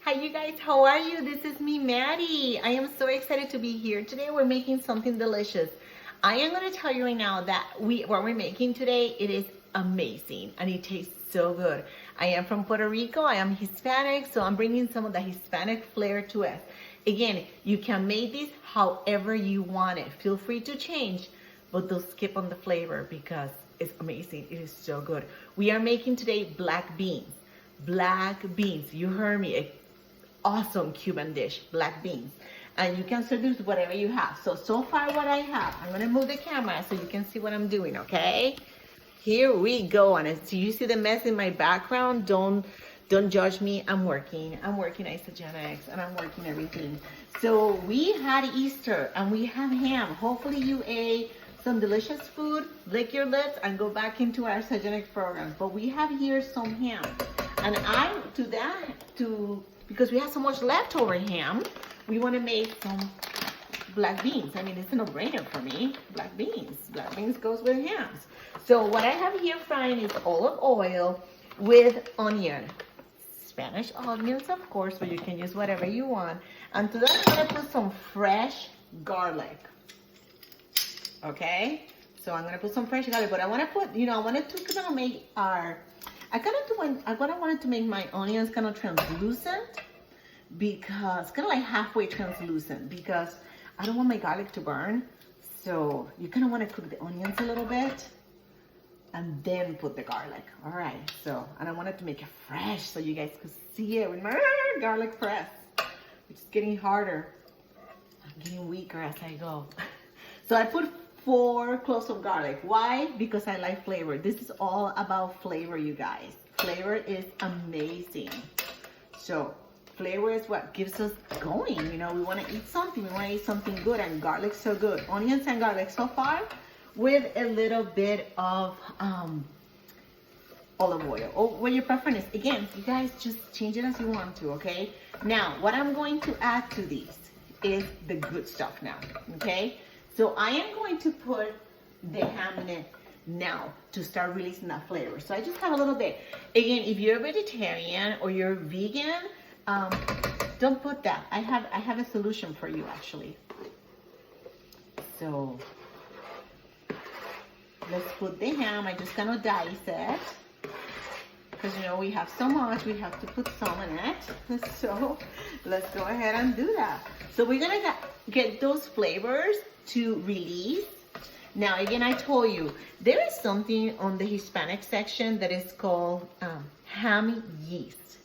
Hi you guys, how are you? This is me, Maddie. I am so excited to be here. Today we're making something delicious. I am going to tell you right now that what we're making today, it is amazing and it tastes so good. I am from Puerto Rico. I am Hispanic, so I'm bringing some of the Hispanic flair to us. Again, you can make this however you want it. Feel free to change, but don't skip on the flavor because it's amazing. It is so good. We are making today black beans. Black beans, you heard me, awesome Cuban dish, black beans. And you can serve this with whatever you have. So far what I have, I'm gonna move the camera so you can see what I'm doing, okay? Here we go. And so you see the mess in my background, don't judge me. I'm working isogenics and I'm working everything. So we had Easter and we have ham. Hopefully you ate some delicious food, lick your lips and go back into our isogenic program. But we have here some ham. And because we have so much leftover ham, we want to make some black beans. I mean, it's a no-brainer for me. Black beans. Black beans goes with hams. So what I have here frying is olive oil with onion. Spanish onions, of course, but you can use whatever you want. And to that, I'm going to put some fresh garlic. Okay? So I'm going to put some fresh garlic, but I want to put, I wanted to make I wanted to make my onions kind of translucent because, kind of like halfway translucent because I don't want my garlic to burn. So you kind of want to cook the onions a little bit and then put the garlic. All right, so, and I wanted to make it fresh so you guys could see it with my garlic press, which is getting harder. I'm getting weaker as I go. So I put 4 cloves of garlic. Why? Because I like flavor. This is all about flavor, you guys. Flavor is amazing. So flavor is what gives us going. We want to eat something. We want to eat something good, and garlic's so good. Onions and garlic so far with a little bit of olive oil. Or what your preference is. Again, you guys just change it as you want to, okay? Now, what I'm going to add to these is the good stuff now, okay? So I am going to put the ham in it now to start releasing that flavor. So I just have a little bit. Again, if you're a vegetarian or you're vegan, don't put that. I have a solution for you actually. So let's put the ham. I just kind of dice it because we have so much. We have to put some in it. So let's go ahead and do that. So we're gonna get those flavors to release. Now again, I told you there is something on the Hispanic section that is called ham yeast.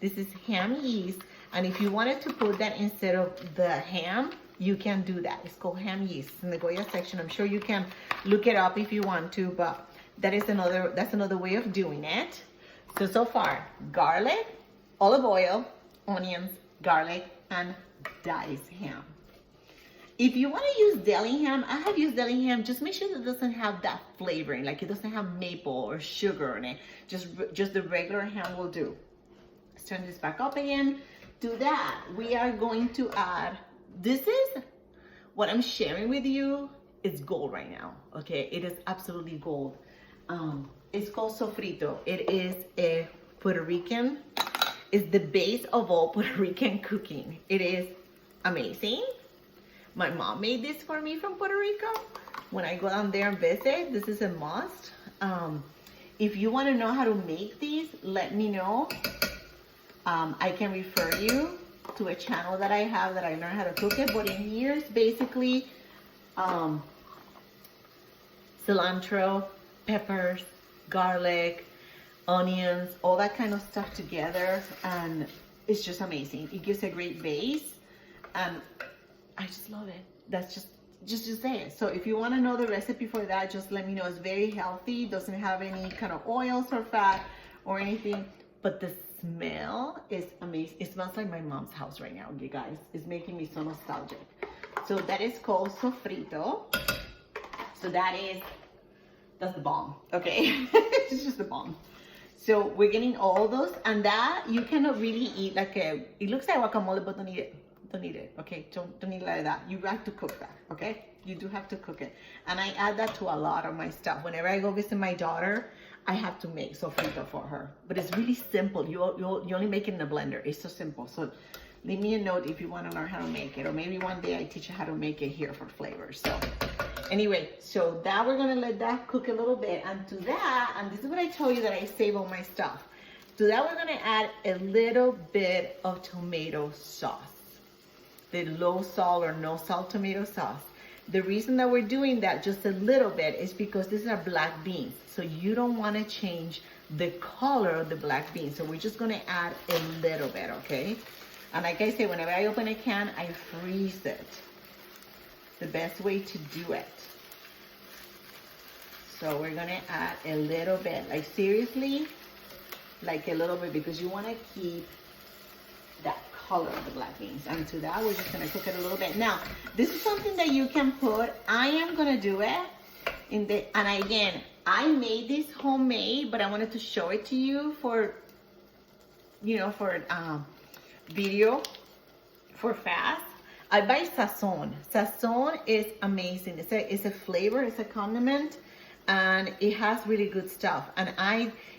This is ham yeast, and if you wanted to put that instead of the ham, you can do that. It's called ham yeast in the Goya section. I'm sure you can look it up if you want to, but that's another way of doing it. So far, garlic, olive oil, onions, garlic, and diced ham. If you want to use deli ham, I have used deli ham. Just make sure that it doesn't have that flavoring, like it doesn't have maple or sugar in it. Just the regular ham will do. Let's turn this back up again. To that, we are going to add, this is what I'm sharing with you. It's gold right now, okay? It is absolutely gold. It's called sofrito. It is a Puerto Rican. It's the base of all Puerto Rican cooking. It is amazing. My mom made this for me from Puerto Rico. When I go down there and visit, this is a must. If you want to know how to make these, let me know. I can refer you to a channel that I have that I learned how to cook it. But in here is basically cilantro, peppers, garlic, onions, all that kind of stuff together. And it's just amazing. It gives a great base. And I just love it. That's just say it. So if you want to know the recipe for that, just let me know. It's very healthy. Doesn't have any kind of oils or fat or anything. But the smell is amazing. It smells like my mom's house right now, you guys. It's making me so nostalgic. So that is called sofrito. So that's the bomb. Okay, it's just the bomb. So we're getting all those, and that you cannot really eat like it looks like guacamole, but don't eat it. Don't eat it, okay? Don't eat it like that. You have to cook that, okay? You do have to cook it. And I add that to a lot of my stuff. Whenever I go visit my daughter, I have to make sofrito for her. But it's really simple. You only make it in a blender. It's so simple. So leave me a note if you want to learn how to make it. Or maybe one day I teach you how to make it here for flavors. So anyway, so that we're going to let that cook a little bit. And to that, and this is what I told you that I save all my stuff. To that, we're going to add a little bit of tomato sauce. The low salt or no salt tomato sauce. The reason that we're doing that just a little bit is because these are black beans. So you don't want to change the color of the black beans. So we're just going to add a little bit, okay? And like I say, whenever I open a can, I freeze it. The best way to do it. So we're going to add a little bit. Like seriously, like a little bit, because you want to keep that color of the black beans. And to that, we're just gonna cook it a little bit. Now, this is something that you can put. I am gonna do it in the, and again, I made this homemade, but I wanted to show it to you for, you know, for video, for fast. I buy Sazon. Sazon is amazing. It's a flavor, it's a condiment, and it has really good stuff. And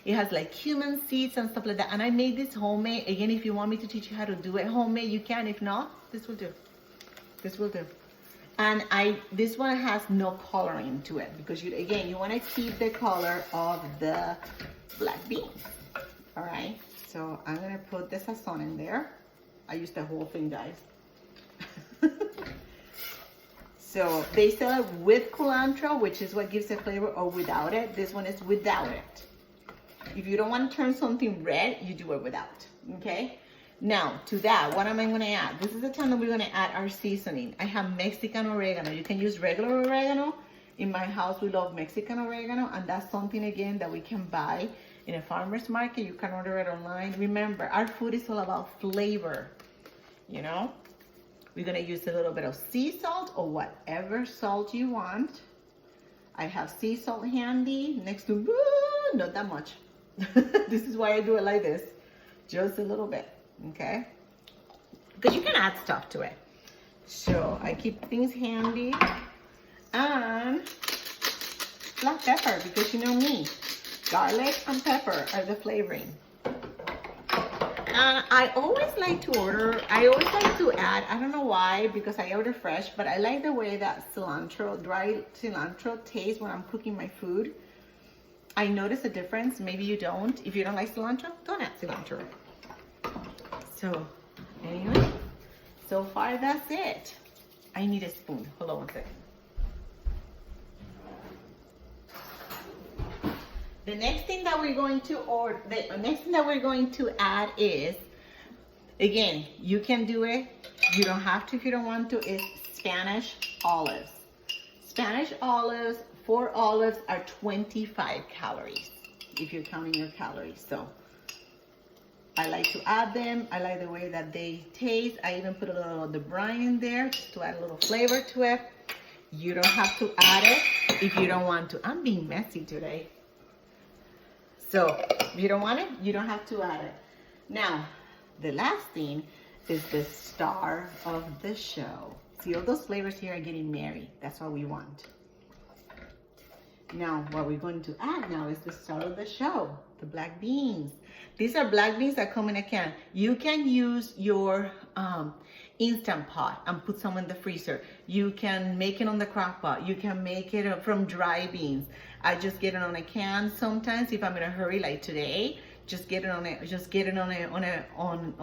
it has like cumin seeds and stuff like that. And I made this homemade. Again, if you want me to teach you how to do it homemade, you can. If not, this will do. This will do. And this one has no coloring to it because you want to keep the color of the black beans. All right. So I'm gonna put the Sazon in there. I use the whole thing, guys. So they sell it with cilantro, which is what gives it flavor, or without it. This one is without it. If you don't want to turn something red, you do it without, okay? Now, to that, what am I going to add? This is the time that we're going to add our seasoning. I have Mexican oregano. You can use regular oregano. In my house, we love Mexican oregano, and that's something, again, that we can buy in a farmer's market. You can order it online. Remember, our food is all about flavor, you know? We're going to use a little bit of sea salt or whatever salt you want. I have sea salt handy next to, not that much. This is why I do it like this. Just a little bit, okay? Because you can add stuff to it. So I keep things handy. And black pepper, because you know me. Garlic and pepper are the flavoring. I always like to add, I don't know why, because I order fresh, but I like the way that dry cilantro tastes when I'm cooking my food. I notice a difference. Maybe you don't. If you don't like cilantro, don't add cilantro. So, anyway, so far that's it. I need a spoon. Hold on one second. The next thing that we're going to add is, again, you can do it. You don't have to if you don't want to. Is Spanish olives. Spanish olives. 4 olives are 25 calories, if you're counting your calories. So I like to add them. I like the way that they taste. I even put a little of the brine in there just to add a little flavor to it. You don't have to add it if you don't want to. I'm being messy today. So if you don't want it, you don't have to add it. Now, the last thing is the star of the show. See, all those flavors here are getting married. That's what we want. Now, what we're going to add now is the star of the show, the black beans. These are black beans that come in a can. You can use your Instant Pot and put some in the freezer. You can make it on the crock pot. You can make it from dry beans. I just get it on a can sometimes if I'm in a hurry, like today. Just get it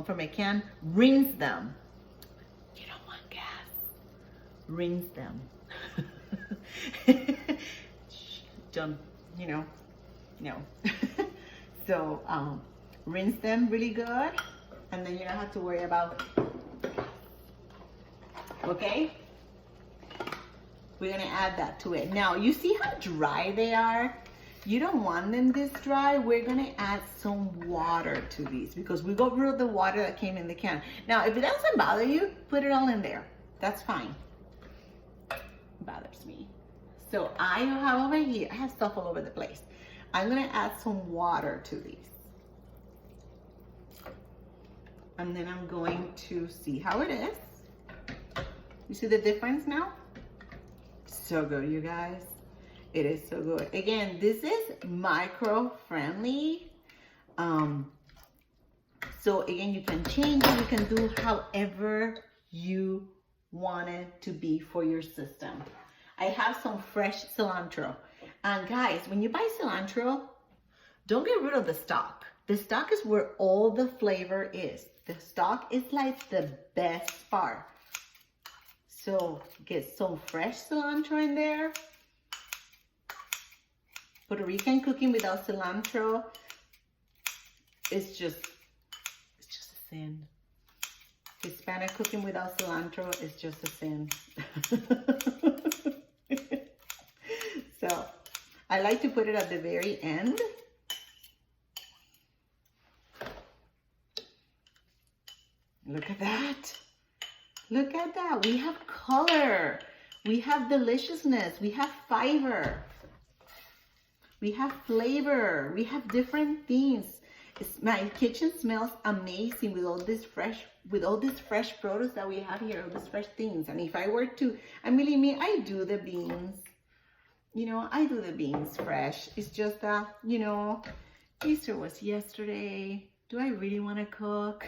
from a can. Rinse them. You don't want gas. Rinse them. Don't, no. So rinse them really good, and then you don't have to worry about. Okay, we're gonna add that to it. Now you see how dry they are. You don't want them this dry. We're gonna add some water to these because we got rid of the water that came in the can. Now if it doesn't bother you, put it all in there. That's fine. It bothers me. So I have over here, I have stuff all over the place. I'm gonna add some water to these. And then I'm going to see how it is. You see the difference now? So good, you guys. It is so good. Again, this is micro friendly. So again, you can change it. You can do however you want it to be for your system. I have some fresh cilantro. And guys, when you buy cilantro, don't get rid of the stalk. The stalk is where all the flavor is. The stalk is like the best part. So get some fresh cilantro in there. Puerto Rican cooking without cilantro is just a sin. Hispanic cooking without cilantro is just a sin. So I like to put it at the very end. Look at that. Look at that. We have color. We have deliciousness. We have fiber. We have flavor. We have different things. My kitchen smells amazing with all this fresh produce that we have here, all these fresh things. And if I were to, believe me, I do the beans. You know, I do the beans fresh. It's just that, you know, Easter was yesterday. Do I really want to cook?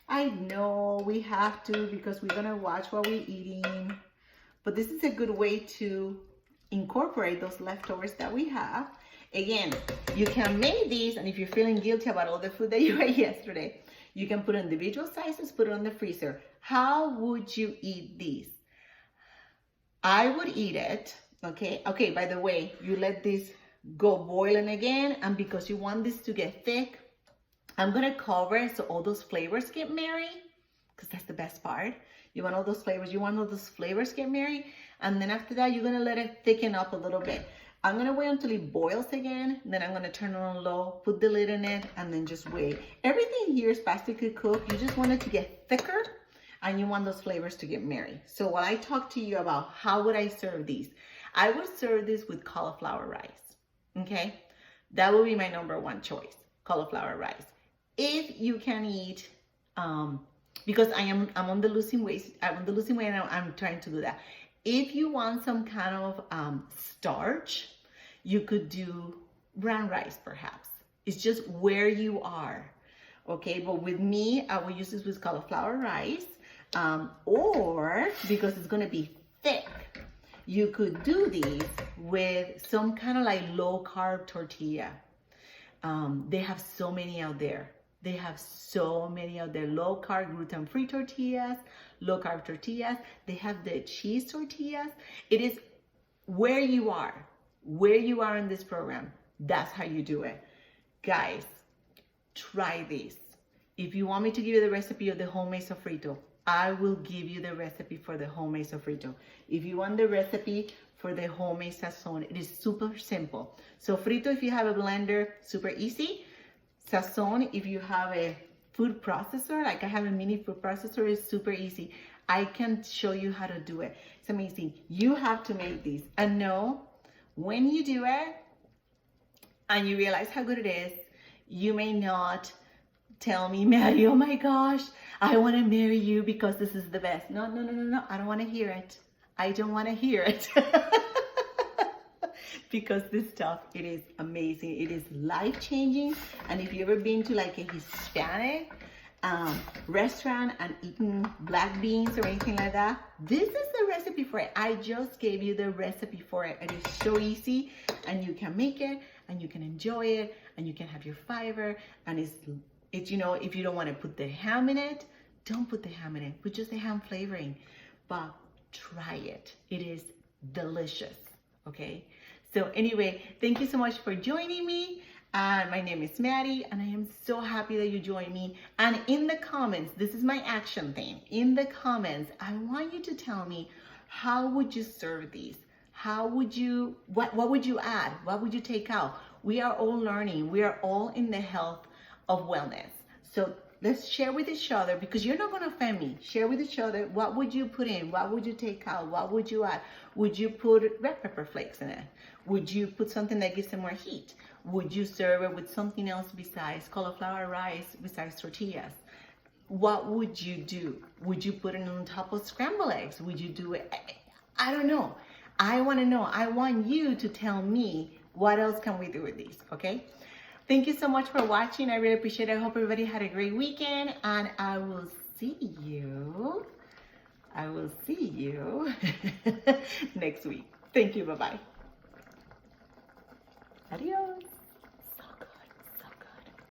I know we have to because we're gonna watch what we're eating. But this is a good way to incorporate those leftovers that we have. Again, you can make these, and if you're feeling guilty about all the food that you ate yesterday, you can put individual sizes, put it on the freezer. How would you eat these? I would eat it, okay? Okay, by the way, you let this go boiling again, and because you want this to get thick, I'm gonna cover it so all those flavors get married, because that's the best part. You want all those flavors, get married, and then after that, you're gonna let it thicken up a little bit. I'm gonna wait until it boils again, then I'm gonna turn it on low, put the lid in it, and then just wait. Everything here is fast to cook. You just want it to get thicker, and you want those flavors to get married. So while I talk to you about how would I serve these, I would serve this with cauliflower rice, okay? That would be my number one choice, cauliflower rice. If you can eat, because I'm on the losing weight, and I'm trying to do that. If you want some kind of starch, you could do brown rice perhaps. It's just where you are, okay? But with me, I will use this with cauliflower rice, or because it's gonna be thick, you could do these with some kind of like low carb tortilla. They have so many out there. Low carb, gluten-free tortillas, low carb tortillas. They have the cheese tortillas. It is where you are in this program. That's how you do it. Guys, try this. If you want me to give you the recipe of the homemade sofrito, I will give you the recipe for the homemade sofrito. If you want the recipe for the homemade sazon, it is super simple. Sofrito, if you have a blender, super easy. Sazon, if you have a food processor, like I have a mini food processor, it's super easy. I can show you how to do it. It's amazing. You have to make these. And know, when you do it and you realize how good it is, you may not tell me, Maddie, oh my gosh, I want to marry you because this is the best. No. I don't want to hear it. I don't want to hear it. Because this stuff, it is amazing. It is life-changing. And if you've ever been to like a Hispanic restaurant and eaten black beans or anything like that, this is the recipe for it. I just gave you the recipe for it. It is so easy, and you can make it, and you can enjoy it, and you can have your fiber. And it's you know, if you don't want to put the ham in it, don't put the ham in it. Put just the ham flavoring. But try it. It is delicious. Okay. So anyway, thank you so much for joining me. My name is Maddie, and I am so happy that you joined me. And in the comments, this is my action thing. In the comments, I want you to tell me, how would you serve these? How would you, what would you add? What would you take out? We are all learning. We are all in the health of wellness. So let's share with each other, because you're not going to offend me. Share with each other, what would you put in? What would you take out? What would you add? Would you put red pepper flakes in it? Would you put something that gives it more heat? Would you serve it with something else besides cauliflower rice, besides tortillas? What would you do? Would you put it on top of scrambled eggs? Would you do it? I don't know. I want to know. I want you to tell me what else can we do with these, okay? Thank you so much for watching. I really appreciate it. I hope everybody had a great weekend, and I will see you next week. Thank you. Bye-bye. Adios.